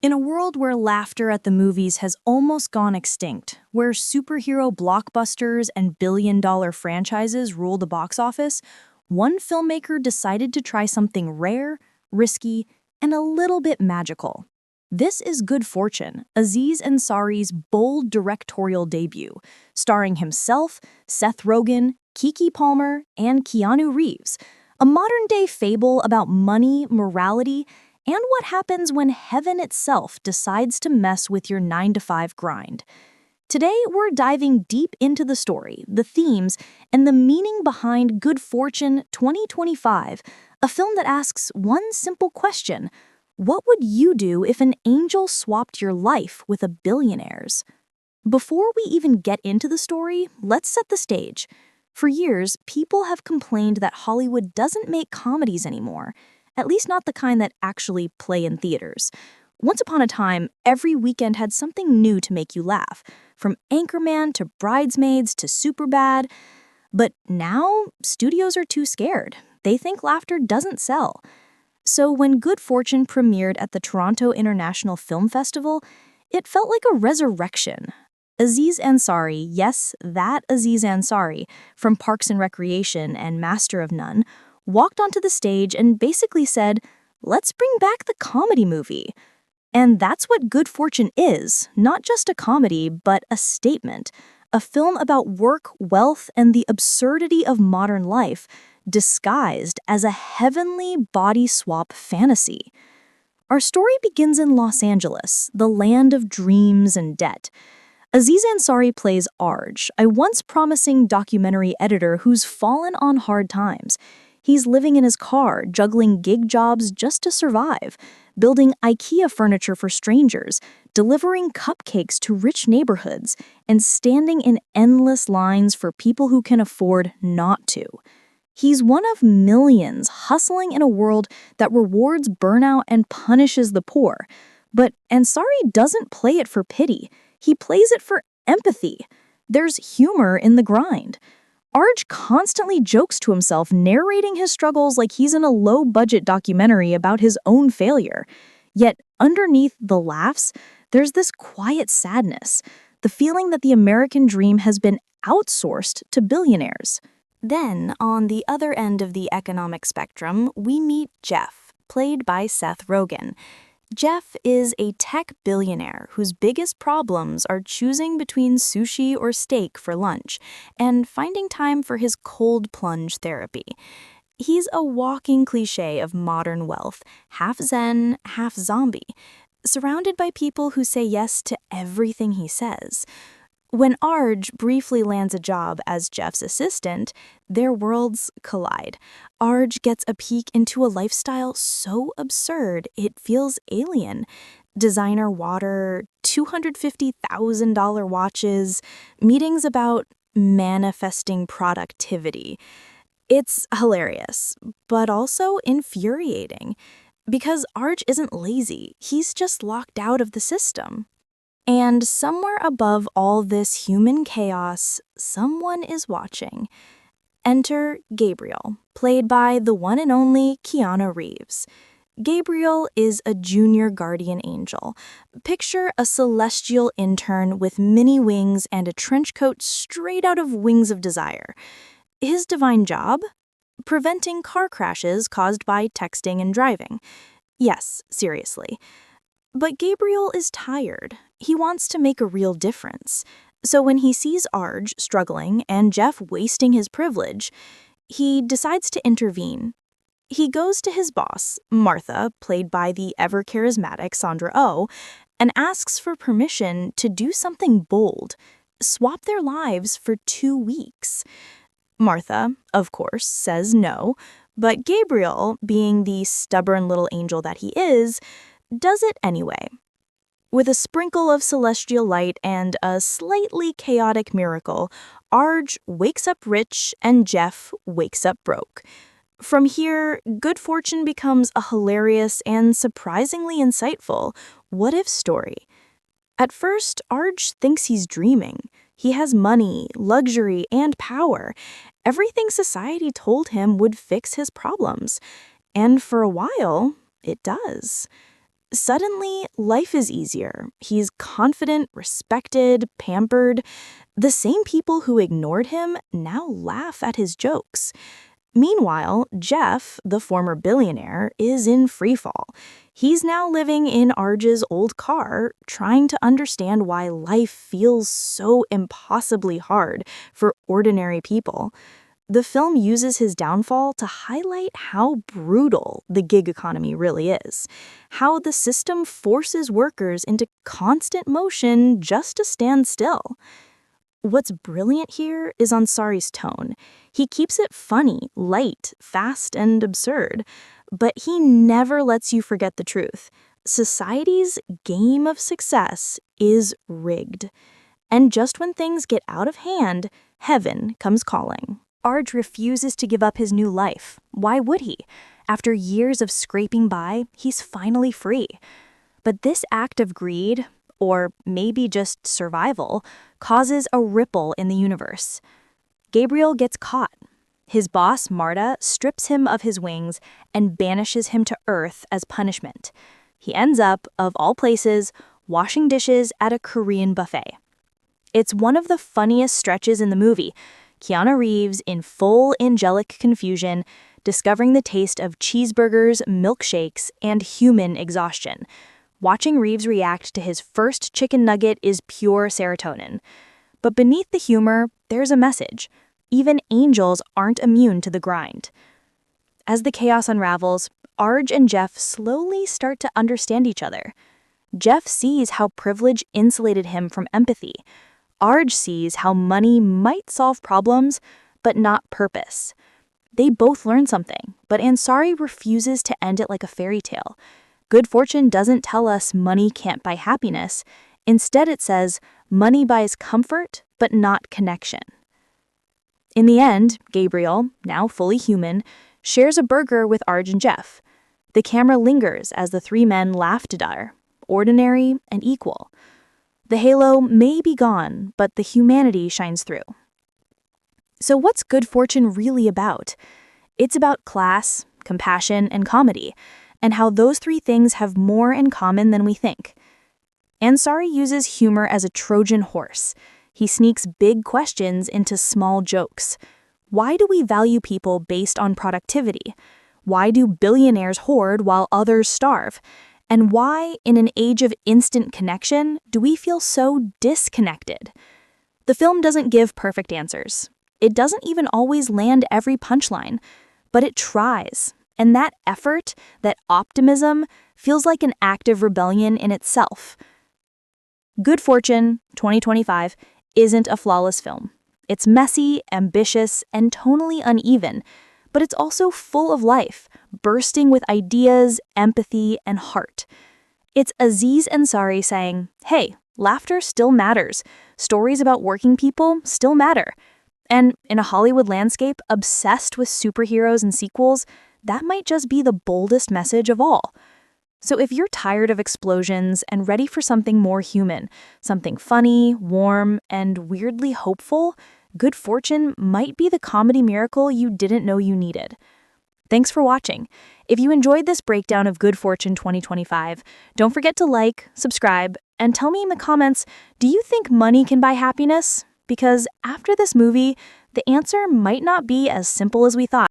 In a world where laughter at the movies has almost gone extinct, where superhero blockbusters and billion-dollar franchises rule the box office, one filmmaker decided to try something rare, risky, and a little bit magical. This is Good Fortune, Aziz Ansari's bold directorial debut, starring himself, Seth Rogen, Keke Palmer, and Keanu Reeves, a modern-day fable about money, morality, and what happens when heaven itself decides to mess with your 9-to-5 grind. Today, we're diving deep into the story, the themes, and the meaning behind Good Fortune 2025, a film that asks one simple question: what would you do if an angel swapped your life with a billionaire's? Before we even get into the story, let's set the stage. For years, people have complained that Hollywood doesn't make comedies anymore, at least not the kind that actually play in theaters. Once upon a time, every weekend had something new to make you laugh, from Anchorman to Bridesmaids to Superbad. But now, studios are too scared. They think laughter doesn't sell. So when Good Fortune premiered at the Toronto International Film Festival, it felt like a resurrection. Aziz Ansari, yes, that Aziz Ansari, from Parks and Recreation and Master of None, walked onto the stage and basically said, "Let's bring back the comedy movie." And that's what Good Fortune is, not just a comedy, but a statement, a film about work, wealth, and the absurdity of modern life, disguised as a heavenly body swap fantasy. Our story begins in Los Angeles, the land of dreams and debt. Aziz Ansari plays Arj, a once promising documentary editor who's fallen on hard times. He's living in his car, juggling gig jobs just to survive, building IKEA furniture for strangers, delivering cupcakes to rich neighborhoods, and standing in endless lines for people who can afford not to. He's one of millions hustling in a world that rewards burnout and punishes the poor. But Ansari doesn't play it for pity. He plays it for empathy. There's humor in the grind. Arj constantly jokes to himself, narrating his struggles like he's in a low-budget documentary about his own failure. Yet, underneath the laughs, there's this quiet sadness, the feeling that the American dream has been outsourced to billionaires. Then, on the other end of the economic spectrum, we meet Jeff, played by Seth Rogen. Jeff is a tech billionaire whose biggest problems are choosing between sushi or steak for lunch and finding time for his cold plunge therapy. He's a walking cliché of modern wealth, half zen, half zombie, surrounded by people who say yes to everything he says. When Arj briefly lands a job as Jeff's assistant, their worlds collide. Arj gets a peek into a lifestyle so absurd it feels alien. Designer water, $250,000 watches, meetings about manifesting productivity. It's hilarious, but also infuriating. Because Arj isn't lazy, he's just locked out of the system. And somewhere above all this human chaos, someone is watching. Enter Gabriel, played by the one and only Keanu Reeves. Gabriel is a junior guardian angel. Picture a celestial intern with mini wings and a trench coat straight out of Wings of Desire. His divine job? Preventing car crashes caused by texting and driving. Yes, seriously. But Gabriel is tired. He wants to make a real difference. So when he sees Arj struggling and Jeff wasting his privilege, he decides to intervene. He goes to his boss, Martha, played by the ever-charismatic Sandra Oh, and asks for permission to do something bold, swap their lives for 2 weeks. Martha, of course, says no, but Gabriel, being the stubborn little angel that he is, does it anyway. With a sprinkle of celestial light and a slightly chaotic miracle, Arj wakes up rich and Jeff wakes up broke. From here, Good Fortune becomes a hilarious and surprisingly insightful what-if story. At first, Arj thinks he's dreaming. He has money, luxury, and power. Everything society told him would fix his problems. And for a while, it does. Suddenly, life is easier. He's confident, respected, pampered. The same people who ignored him now laugh at his jokes. Meanwhile, Jeff, the former billionaire, is in freefall. He's now living in Arj's old car, trying to understand why life feels so impossibly hard for ordinary people. The film uses his downfall to highlight how brutal the gig economy really is, how the system forces workers into constant motion just to stand still. What's brilliant here is Ansari's tone. He keeps it funny, light, fast, and absurd, but he never lets you forget the truth. Society's game of success is rigged. And just when things get out of hand, heaven comes calling. Arj refuses to give up his new life. Why would he? After years of scraping by, he's finally free. But this act of greed, or maybe just survival, causes a ripple in the universe. Gabriel gets caught. His boss, Marta, strips him of his wings and banishes him to Earth as punishment. He ends up, of all places, washing dishes at a Korean buffet. It's one of the funniest stretches in the movie. Keanu Reeves, in full angelic confusion, discovering the taste of cheeseburgers, milkshakes, and human exhaustion. Watching Reeves react to his first chicken nugget is pure serotonin. But beneath the humor, there's a message. Even angels aren't immune to the grind. As the chaos unravels, Arj and Jeff slowly start to understand each other. Jeff sees how privilege insulated him from empathy. Arj sees how money might solve problems, but not purpose. They both learn something, but Ansari refuses to end it like a fairy tale. Good fortune doesn't tell us money can't buy happiness. Instead, it says money buys comfort, but not connection. In the end, Gabriel, now fully human, shares a burger with Arj and Jeff. The camera lingers as the three men laugh together, ordinary and equal. The halo may be gone, but the humanity shines through. So what's Good Fortune really about? It's about class, compassion, and comedy, and how those three things have more in common than we think. Ansari uses humor as a Trojan horse. He sneaks big questions into small jokes. Why do we value people based on productivity? Why do billionaires hoard while others starve? And why, in an age of instant connection, do we feel so disconnected? The film doesn't give perfect answers. It doesn't even always land every punchline, but it tries. And that effort, that optimism, feels like an act of rebellion in itself. Good Fortune, 2025, isn't a flawless film. It's messy, ambitious, and tonally uneven, but it's also full of life, bursting with ideas, empathy, and heart. It's Aziz Ansari saying, hey, laughter still matters. Stories about working people still matter. And in a Hollywood landscape obsessed with superheroes and sequels, that might just be the boldest message of all. So if you're tired of explosions and ready for something more human, something funny, warm, and weirdly hopeful, Good Fortune might be the comedy miracle you didn't know you needed. Thanks for watching. If you enjoyed this breakdown of Good Fortune 2025, don't forget to like, subscribe, and tell me in the comments, do you think money can buy happiness? Because after this movie, the answer might not be as simple as we thought.